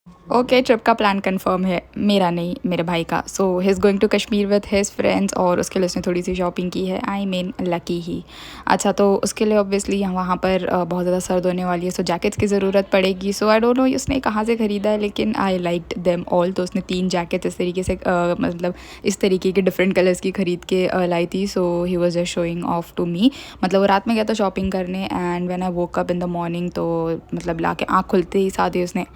Okay, trip का plan confirm है, मेरा नहीं मेरे भाई का। So he is going to Kashmir with his friends और उसके लिए उसने थोड़ी सी शॉपिंग की है। I mean lucky he. अच्छा, तो उसके लिए ऑब्वियसली वहाँ पर बहुत ज़्यादा सर्द होने वाली है, सो जैकेट्स की ज़रूरत पड़ेगी। सो आई डोंट नो उसने कहाँ से ख़रीदा है, लेकिन आई लाइक्ड देम ऑल। तो उसने 3 जैकेट्स इस तरीके से मतलब इस तरीके के डिफरेंट कलर्स की ख़रीद के लाई थी। So he was just showing off to me. मतलब वो रात में गया था शॉपिंग करने and when I woke up in the morning, तो मतलब ला के आँख खुलते ही साथ ही उसने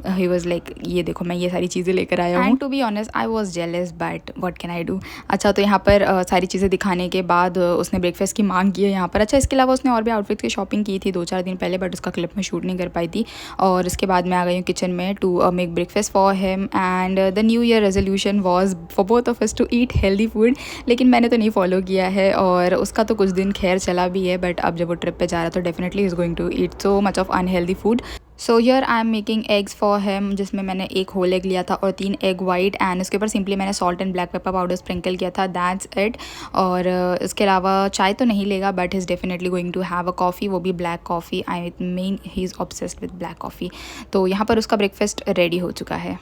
ही वॉज लाइक ये देखो मैं ये सारी चीज़ें लेकर आया हूँ। And to be honest I was jealous, but what can I do. अच्छा, तो यहाँ पर सारी चीज़ें दिखाने के बाद उसने ब्रेकफास्ट की मांग की है यहाँ पर। अच्छा, इसके अलावा उसने और भी आउटफिट्स की शॉपिंग की थी 2-4 दिन पहले, बट उसका क्लिप में शूट नहीं कर पाई थी। और उसके बाद मैं आ गई हूँ किचन में to make breakfast for him. And the new year resolution was for both of us to eat healthy food, लेकिन मैंने तो नहीं फॉलो किया है और उसका तो कुछ दिन खैर चला भी है, बट अब जब वो ट्रिप पे जा रहा है तो definitely is going to eat so much of unhealthy food. So here I am making eggs for him, जिसमें मैंने एक होल एग लिया था और 3 एग वाइट एंड उसके ऊपर सिंपली मैंने salt and black pepper powder sprinkle किया था, दैट्स इट। और इसके अलावा चाय तो नहीं लेगा, but he is definitely going to have a coffee, वो भी black coffee. I mean he is obsessed with black coffee. तो यहाँ पर उसका ब्रेकफास्ट रेडी हो चुका है।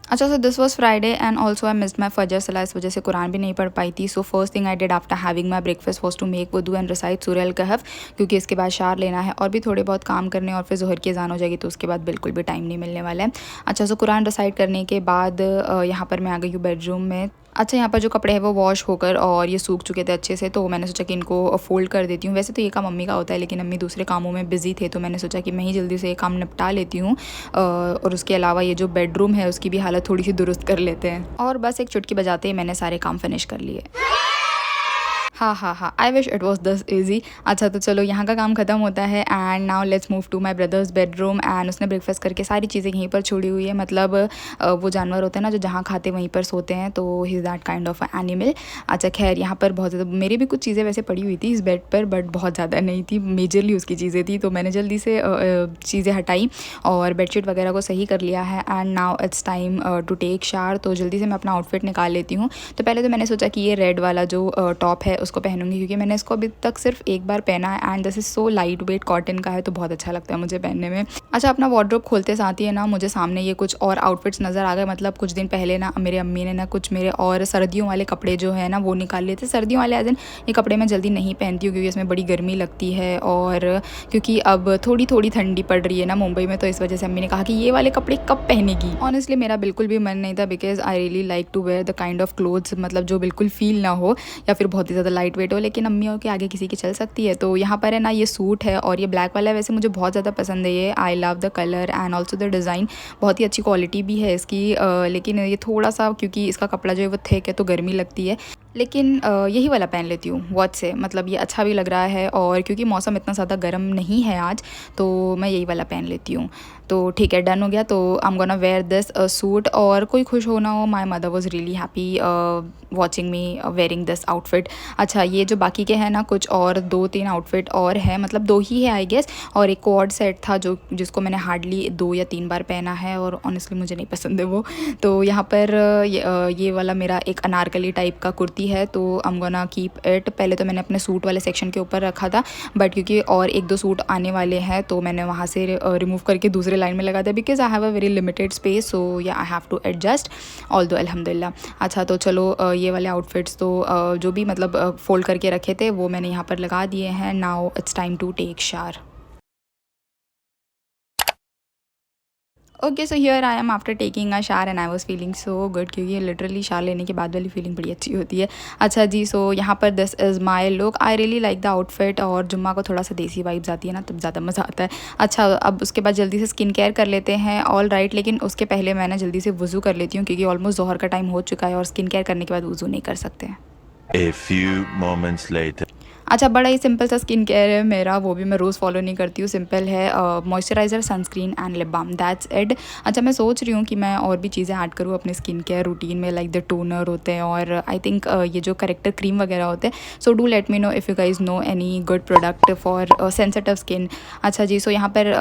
अच्छा, so this was Friday and also I missed माई फजर सलाह, इस वजह से कुरान भी नहीं पढ़ पाई थी। So first thing I did after having my breakfast was to make वुदू एंड रिसाइट सूरह अल कहफ, क्योंकि इसके बाद शार लेना है और भी थोड़े बहुत काम करने और फिर ज़ोहर की अज़ान हो जाएगी, तो उसके बाद बिल्कुल भी टाइम नहीं मिलने वाला है। अच्छा, सो कुरान रिसाइट करने के बाद यहाँ पर मैं आ गई हूँ बेडरूम में। अच्छा, यहाँ पर जो कपड़े हैं वो वॉश होकर और ये सूख चुके थे अच्छे से, तो मैंने सोचा कि इनको फ़ोल्ड कर देती हूँ। वैसे तो ये काम मम्मी का होता है, लेकिन अम्मी दूसरे कामों में बिज़ी थे, तो मैंने सोचा कि मैं ही जल्दी से ये काम निपटा लेती हूँ। और उसके अलावा ये जो बेडरूम है उसकी भी हालत थोड़ी सी दुरुस्त कर लेते हैं। और बस एक चुटकी बजाते ही मैंने सारे काम फिनिश कर लिए। हाँ, I wish it was this easy. अच्छा, तो चलो यहाँ का काम ख़त्म होता है and now let's move to my brother's bedroom. And उसने ब्रेकफास्ट करके सारी चीज़ें यहीं पर छोड़ी हुई है। मतलब वो जानवर होते हैं ना जो जहाँ खाते वहीं पर सोते हैं, तो he is that kind of animal. अच्छा, खैर यहाँ पर बहुत ज़्यादा मेरी भी कुछ चीज़ें वैसे पड़ी हुई थी इस बेड पर, बट बहुत ज़्यादा नहीं थी, मेजरली उसकी चीज़ें थी, तो मैंने जल्दी से चीज़ें हटाई और बेडशीट वगैरह को सही कर लिया है। And now it's time to take shower. तो जल्दी से मैं अपना आउटफिट निकाल लेती हूँ। तो पहले तो मैंने सोचा कि ये रेड वाला जो टॉप है उसको पहनूंगी, क्योंकि मैंने इसको अभी तक सिर्फ एक बार पहना है and this is so light weight, cotton का है तो बहुत अच्छा लगता है मुझे पहनने में। अच्छा, अपना वार्डरोब खोलते साथ ही है ना मुझे सामने ये कुछ और आउटफिट्स नज़र आ गए। मतलब कुछ दिन पहले ना मेरे अम्मी ने ना कुछ मेरे और सर्दियों वाले कपड़े जो है ना वो निकाल लिए थे। सर्दियों वाले एज इन ये कपड़े मैं जल्दी नहीं पहनती हूँ क्योंकि इसमें बड़ी गर्मी लगती है, और क्योंकि अब थोड़ी थोड़ी ठंडी पड़ रही है ना मुंबई में, तो इस वजह से अम्मी ने कहा कि ये वाले कपड़े कब पहनेगी। ऑनेस्टली मेरा बिल्कुल भी मन नहीं था, because I really like to wear the kind of clothes मतलब जो बिल्कुल फील ना हो या फिर बहुत ही ज़्यादा लाइट वेट हो, लेकिन अम्मियों के आगे किसी की चल सकती है। तो यहाँ पर है ना ये सूट है और ये ब्लैक वाला है, वैसे मुझे बहुत ज़्यादा पसंद है ये। I love the colour and also the design, बहुत ही अच्छी क्वालिटी भी है इसकी। लेकिन ये थोड़ा सा क्योंकि इसका कपड़ा जो है वो थिक है तो गर्मी लगती है, लेकिन यही वाला पहन लेती हूँ वॉच से। मतलब ये अच्छा भी लग रहा है और क्योंकि मौसम इतना ज़्यादा गर्म नहीं है आज, तो मैं यही वाला पहन लेती हूँ। तो ठीक है, डन हो गया। तो I am gonna wear this suit. और कोई खुश हो ना हो, my mother was really happy watching me wearing this outfit. अच्छा, ये जो बाकी के हैं ना कुछ और 2-3 आउटफिट और है, मतलब 2 ही है आई गेस, और एक कोड सेट था जो जिसको मैंने हार्डली 2 या 3 बार पहना है और ऑनेस्टली मुझे नहीं पसंद है वो। तो यहाँ पर ये वाला मेरा एक अनारकली टाइप का कुर्ती है, तो I am gonna keep it. पहले तो मैंने अपने सूट वाले सेक्शन के ऊपर रखा था, बट क्योंकि और 1-2 सूट आने वाले हैं तो मैंने वहाँ से रिमूव करके दूसरे लाइन में लगा दिया, because I have a very limited space, so yeah I have to adjust although अल्हम्दुलिल्लाह। अच्छा, तो चलो ये वाले आउटफिट्स तो जो भी मतलब फोल्ड करके रखे थे वो मैंने यहाँ पर लगा दिए हैं। Now it's time to take shower. Okay, so here I am after taking a shower and I was feeling so good, क्योंकि लिटरली शावर लेने के बाद वाली फीलिंग बड़ी अच्छी होती है। अच्छा जी, सो यहाँ पर this is my look. I really like the outfit, और जुम्मा को थोड़ा सा देसी वाइब्स आती है ना तब ज़्यादा मज़ा आता है। अच्छा, अब उसके बाद जल्दी से स्किन केयर कर लेते हैं, ऑल राइट। लेकिन उसके पहले मैं ना जल्दी से वज़ू कर लेती हूँ, क्योंकि ऑलमोस्ट ज़ोहर का टाइम हो चुका है और स्किन केयर करने के बाद वज़ू नहीं कर सकते। A few moments later. अच्छा, बड़ा ही सिंपल सा स्किन केयर है मेरा, वो भी मैं रोज़ फॉलो नहीं करती हूँ। सिंपल है, moisturiser, sunscreen and lip balm, that's it. अच्छा, मैं सोच रही हूँ कि मैं और भी चीज़ें ऐड करूँ अपने स्किन केयर रूटीन में, लाइक द टोनर होते हैं और आई थिंक ये जो करेक्टर क्रीम वगैरह होते हैं। So do let me know if you guys know any good product for sensitive skin. अच्छा जी, सो यहाँ पर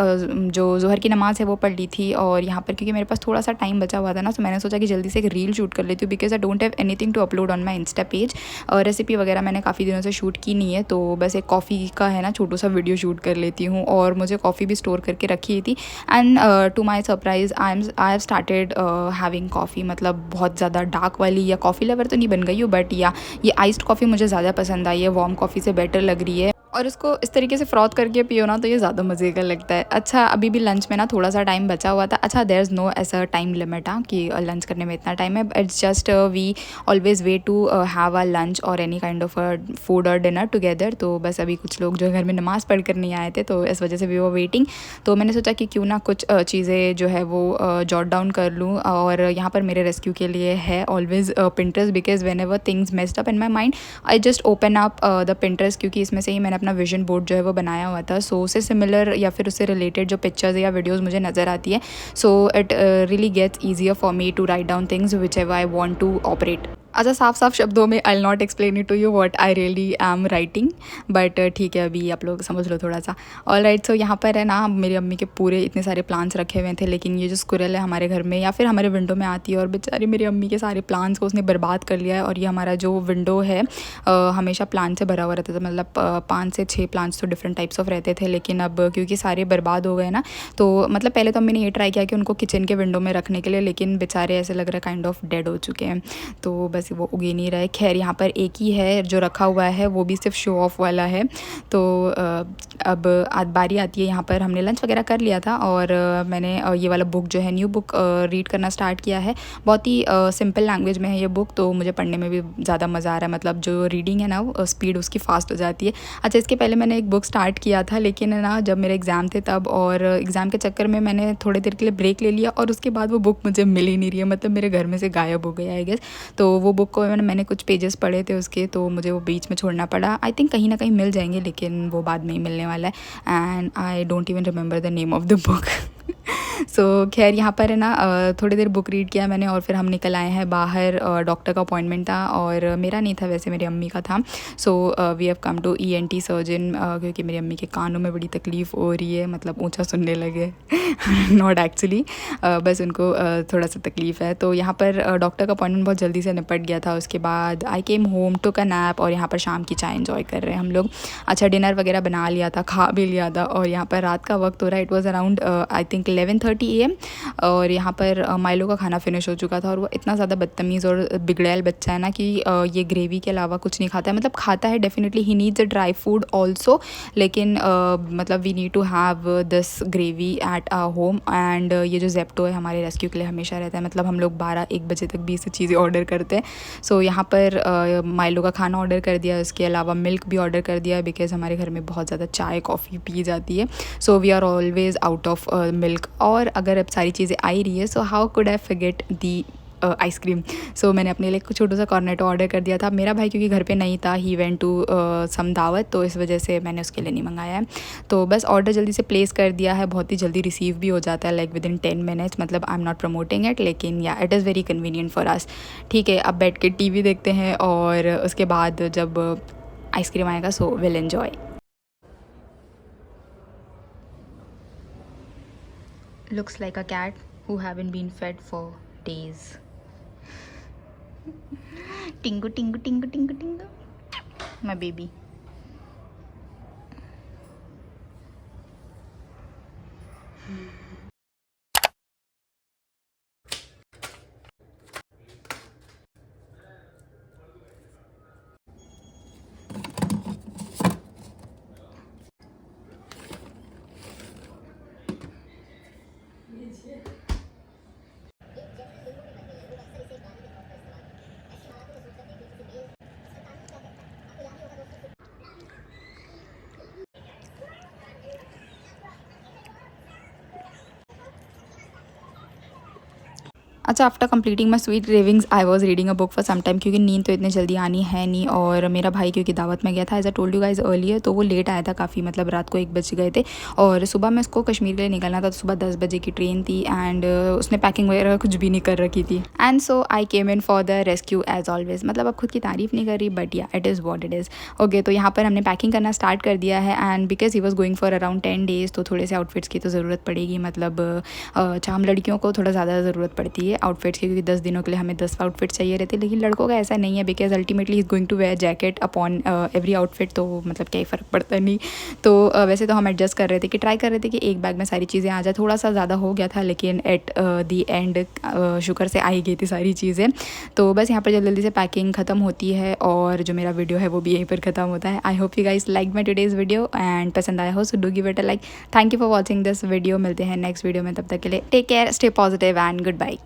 जो ज़ोहर की नमाज़ है वो पढ़ ली थी, और यहाँ पर क्योंकि मेरे पास थोड़ा सा टाइम बचा हुआ था ना, तो मैंने सोचा कि जल्दी से एक रील शूट कर लेती हूँ, because I don't have anything to upload on my insta page. Recipe वगैरह मैंने काफ़ी दिनों से शूट की नहीं है, नहीं है, तो बस एक कॉफ़ी का है ना छोटू सा वीडियो शूट कर लेती हूँ। और मुझे कॉफ़ी भी स्टोर करके रखी थी and to my surprise I have started having coffee. मतलब बहुत ज़्यादा डार्क वाली या कॉफ़ी लवर तो नहीं बन गई हूँ, बट या ये आइस्ड कॉफ़ी मुझे ज़्यादा पसंद आई है, वार्म कॉफ़ी से बेटर लग रही है। और इसको इस तरीके से फ्रॉथ करके पियो ना तो ये ज़्यादा मज़े का लगता है। अच्छा, अभी भी लंच में ना थोड़ा सा टाइम बचा हुआ था। अच्छा, देयर इज़ नो ऐसा टाइम लिमिट कि लंच करने में इतना टाइम है। It's just we always way to have a lunch और एनी काइंड ऑफ फूड और डिनर टुगेदर। तो बस अभी कुछ लोग जो घर में नमाज़ पढ़ कर नहीं आए थे, तो इस वजह से वी वर वेटिंग। तो मैंने सोचा कि क्यों ना कुछ चीज़ें जो है वो जॉट डाउन कर लूँ। और यहाँ पर मेरे रेस्क्यू के लिए है always Pinterest, because when ever things messed up in my mind I just open up the Pinterest, क्योंकि इसमें से ही मैंने अपना विजन बोर्ड जो है वो बनाया हुआ था। सो उससे सिमिलर या फिर उससे रिलेटेड जो पिक्चर्स या वीडियोस मुझे नज़र आती है, so it really gets easier for me to write down things whichever I want to operate. अच्छा, साफ साफ शब्दों में I will not explain it to you what I really am writing, but ठीक है, अभी आप लोग समझ लो थोड़ा सा। ऑल राइट, सो यहाँ पर है ना मेरी अम्मी के पूरे इतने सारे प्लांट्स रखे हुए थे, लेकिन ये जो स्क्विरल है हमारे घर में या फिर हमारे विंडो में आती है और बेचारी मेरी अम्मी के सारे प्लांट्स को उसने बर्बाद कर लिया है। और ये हमारा जो विंडो है हमेशा प्लांट से भरा हुआ रहता था, मतलब 5 से 6 प्लांट्स तो डिफरेंट टाइप्स ऑफ रहते थे, लेकिन अब क्योंकि सारे बर्बाद हो गए ना, तो मतलब पहले तो अम्मी ने ये ट्राई किया कि उनको किचन के विंडो में रखने के लिए, लेकिन बेचारे ऐसे लग रहा है काइंड ऑफ डेड हो चुके हैं, तो बस वो उगे नहीं रहे। खैर, यहाँ पर एक ही है जो रखा हुआ है, वो भी सिर्फ शो ऑफ वाला है। तो अब बारी आती है, यहाँ पर हमने लंच वगैरह कर लिया था और मैंने ये वाला बुक जो है न्यू बुक रीड करना स्टार्ट किया है। बहुत ही सिंपल लैंग्वेज में है ये बुक, तो मुझे पढ़ने में भी ज़्यादा मज़ा आ रहा है। मतलब जो रीडिंग है ना वो स्पीड उसकी फास्ट हो जाती है। अच्छा, इसके पहले मैंने एक बुक स्टार्ट किया था, लेकिन है ना जब मेरे एग्ज़ाम थे तब, और एग्ज़ाम के चक्कर में मैंने थोड़ी देर के लिए ब्रेक ले लिया और उसके बाद वो बुक मुझे मिल ही नहीं रही है, मतलब मेरे घर में से गायब हो गया आई गेस। तो वो बुक को मैंने कुछ पेजेस पढ़े थे उसके, तो मुझे वो बीच में छोड़ना पड़ा। आई थिंक कहीं ना कहीं मिल जाएंगे, लेकिन वो बाद में ही मिलने वाला है and I don't even remember the name of the book. So खैर, यहाँ पर है ना थोड़ी देर बुक रीड किया मैंने और फिर हम निकल आए हैं बाहर। डॉक्टर का अपॉइंटमेंट था और मेरा नहीं था, वैसे मेरी अम्मी का था। So we have come to ENT surgeon, क्योंकि मेरी अम्मी के कानों में बड़ी तकलीफ़ हो रही है, मतलब ऊंचा सुनने लगे। नॉट एक्चुअली, बस उनको थोड़ा सा तकलीफ़ है। तो यहाँ पर डॉक्टर का अपॉइंटमेंट बहुत जल्दी से निपट गया था। उसके बाद आई केम होम, टुक अ नैप, और यहाँ पर शाम की चाय एंजॉय कर रहे हैं हम लोग। अच्छा, डिनर वगैरह बना लिया था, खा भी लिया था, और यहाँ पर रात का वक्त हो रहा है। It was around I think 11:30 AM, और यहाँ पर माइलो का खाना फिनिश हो चुका था। और वो इतना ज़्यादा बदतमीज़ और बिगड़ैल बच्चा है ना कि ये ग्रेवी के अलावा कुछ नहीं खाता है। मतलब खाता है definitely, he needs a dry food also, लेकिन मतलब we need to have this gravy at a home. And ये जो जेप्टो है हमारे रेस्क्यू के लिए हमेशा रहता है, मतलब हम लोग 12-1 बजे तक भी इससे चीज़ें ऑर्डर करते हैं। सो यहाँ पर माइलो का खाना ऑर्डर कर दिया, इसके अलावा मिल्क भी ऑर्डर कर दिया, बिकॉज़ हमारे घर में बहुत ज़्यादा चाय कॉफ़ी पी जाती है। So we are always out of milk. और अगर अब सारी चीज़ें आ ही रही है, so how could I forget the ice cream. So मैंने अपने लिए कुछ छोटा सा कॉर्नेटो ऑर्डर कर दिया था। मेरा भाई क्योंकि घर पे नहीं था, ही वेंट टू सम दावत, तो इस वजह से मैंने उसके लिए नहीं मंगाया है। तो बस ऑर्डर जल्दी से प्लेस कर दिया है, बहुत ही जल्दी रिसीव भी हो जाता है, लाइक विद इन 10 मिनट्स। मतलब I am not promoting it, लेकिन या it is very convenient for us. ठीक है, अब बैठ के TV देखते हैं और उसके बाद जब आइसक्रीम आएगा so will enjoy. Looks like a cat who haven't been fed for days. Tingu tingu tingu tingu tingu. My baby. अच्छा, after completing my sweet cravings I was reading a book for some time, क्योंकि नींद तो इतनी जल्दी आनी है नहीं। और मेरा भाई क्योंकि दावत में गया था, as I told you guys earlier, तो वो लेट आया था काफ़ी, मतलब रात को 1 बज गए थे। और सुबह में उसको कश्मीर के लिए निकलना था, तो सुबह 10 बजे की ट्रेन थी एंड उसने पैकिंग वगैरह कुछ भी नहीं कर रखी थी। And so I came in for the rescue as always. मतलब अब खुद की तारीफ़ नहीं कर रही, बट या it is what it is. Okay, तो यहाँ पर हमने पैकिंग करना स्टार्ट कर दिया है and because he was going for around 10 days, तो थोड़े से आउटफिट्स की तो ज़रूरत पड़ेगी। मतलब हम लड़कियों को थोड़ा ज़्यादा ज़रूरत पड़ती है चाहिए आउटफिट्स की, क्योंकि 10 दिनों के लिए हमें 10 आउटफिट चाहिए रहते हैं। लेकिन लड़कों का ऐसा नहीं है, because ultimately is going to wear jacket upon every outfit, तो मतलब क्या ही फ़र्क पड़ता नहीं। तो वैसे तो हम एडजस्ट कर रहे थे कि ट्राई कर रहे थे कि एक बैग में सारी चीज़ें आ जाए। थोड़ा सा ज़्यादा हो गया था, लेकिन एट दी एंड शुक्र से आ ही गई थी सारी चीज़ें। तो बस यहाँ पर जल्दी जल्दी से पैकिंग ख़त्म होती है और जो मेरा वीडियो है वो भी यहीं पर ख़त्म होता है। I hope you guys like my today's video and पसंद आया हो, so do give it a like. Thank you for watching this video. मिलते हैं नेक्स्ट वीडियो में, तब तक के लिए take care, stay positive and good bye.